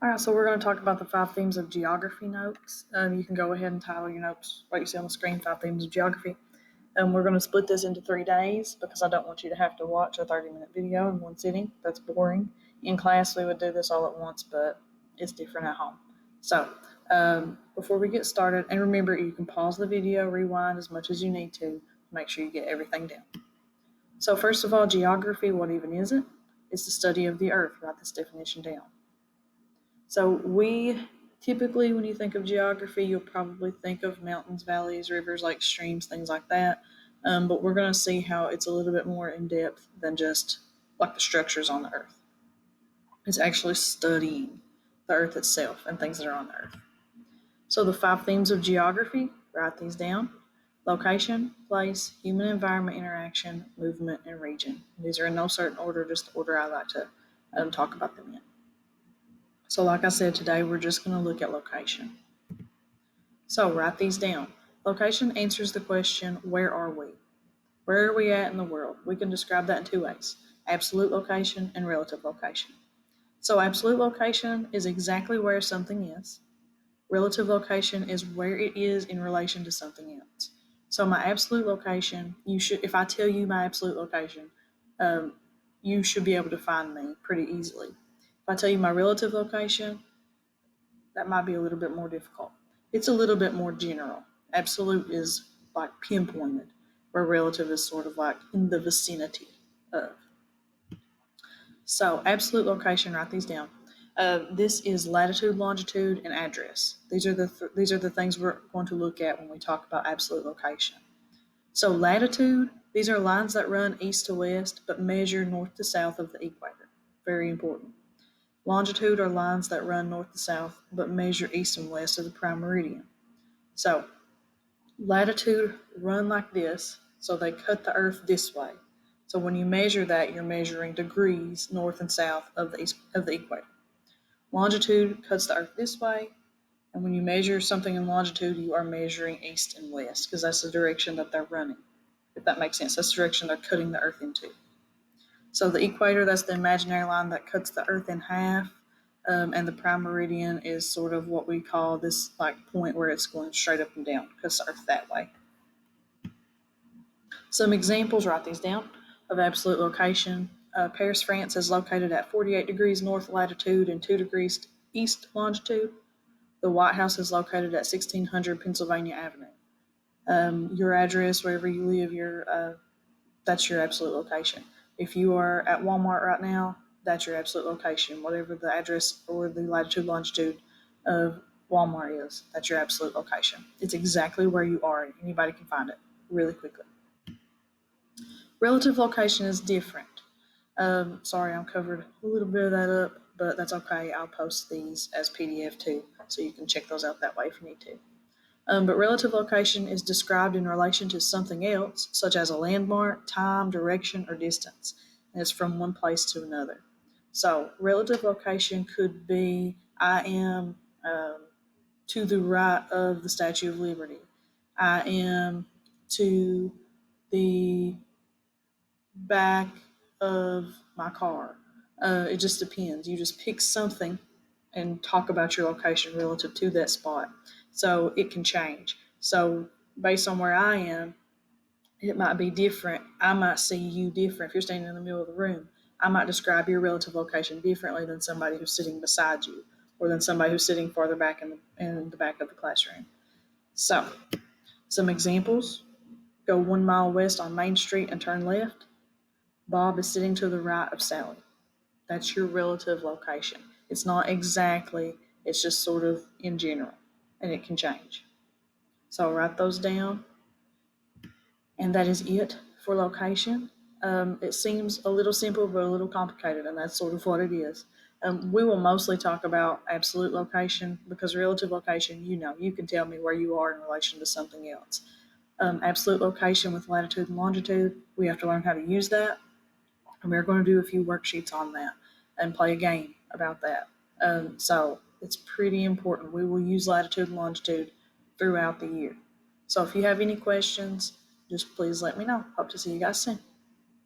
All right, so we're going to talk about the 5 themes of geography notes. You can go ahead and title your notes what you see on the screen, 5 themes of geography. We're going to split this into 3 days because I don't want you to have to watch a 30-minute video in one sitting. That's boring. In class, we would do this all at once, but it's different at home. So before we get started, and remember, you can pause the video, rewind as much as you need to make sure you get everything down. So first of all, geography, what even is it? It's the study of the earth. Write this definition down. So we typically, when you think of geography, you'll probably think of mountains, valleys, rivers, lakes, streams, things like that. But we're going to see how it's a little bit more in depth than just like the structures on the earth. It's actually studying the earth itself and things that are on the earth. So the 5 themes of geography, write these down: location, place, human environment interaction, movement, and region. These are in no certain order, just the order I like to talk about them in. So like I said, today we're just going to look at location. So write these down. Location answers the question, where are we? Where are we at in the world? We can describe that in 2 ways: absolute location and relative location. So absolute location is exactly where something is. Relative location is where it is in relation to something else. So my absolute location, if I tell you my absolute location, you should be able to find me pretty easily. If I tell you my relative location, that might be a little bit more difficult. It's a little bit more general. Absolute is like pinpointed, where relative is sort of like in the vicinity of. So absolute location, write these down. This is latitude, longitude, and address. These are the things we're going to look at when we talk about absolute location. So latitude, these are lines that run east to west but measure north to south of the equator. Very important. Longitude are lines that run north to south but measure east and west of the prime meridian. So latitude run like this, so they cut the earth this way. So when you measure that, you're measuring degrees north and south of the equator. Longitude cuts the earth this way, and when you measure something in longitude, you are measuring east and west because that's the direction that they're running. If that makes sense, that's the direction they're cutting the earth into. So the equator, that's the imaginary line that cuts the earth in half, and the prime meridian is sort of what we call this like point where it's going straight up and down, cuts the earth that way. Some examples, write these down, of absolute location. Paris, France is located at 48 degrees north latitude and 2 degrees east longitude. The White House is located at 1600 Pennsylvania Avenue. Your address, wherever you live, that's your absolute location. If you are at Walmart right now, that's your absolute location. Whatever the address or the latitude, longitude of Walmart is, that's your absolute location. It's exactly where you are. Anybody can find it really quickly. Relative location is different. Sorry, I covered a little bit of that up, but that's okay. I'll post these as PDF too, so you can check those out that way if you need to. But relative location is described in relation to something else, such as a landmark, time, direction, or distance, and it's from one place to another. So relative location could be, I am to the right of the Statue of Liberty. I am to the back of my car. It just depends. You just pick something and talk about your location relative to that spot. So it can change. So based on where I am, it might be different. I might see you different. If you're standing in the middle of the room, I might describe your relative location differently than somebody who's sitting beside you or than somebody who's sitting farther back in the back of the classroom. So some examples: go 1 mile west on Main Street and turn left. Bob is sitting to the right of Sally. That's your relative location. It's not exactly, it's just sort of in general, and it can change. So I'll write those down, and that is it for location. It seems a little simple, but a little complicated, and that's sort of what it is. We will mostly talk about absolute location because relative location, you can tell me where you are in relation to something else. Absolute location with latitude and longitude, we have to learn how to use that. And we're going to do a few worksheets on that and play a game about that. So it's pretty important. We will use latitude and longitude throughout the year. So if you have any questions, just please let me know. Hope to see you guys soon.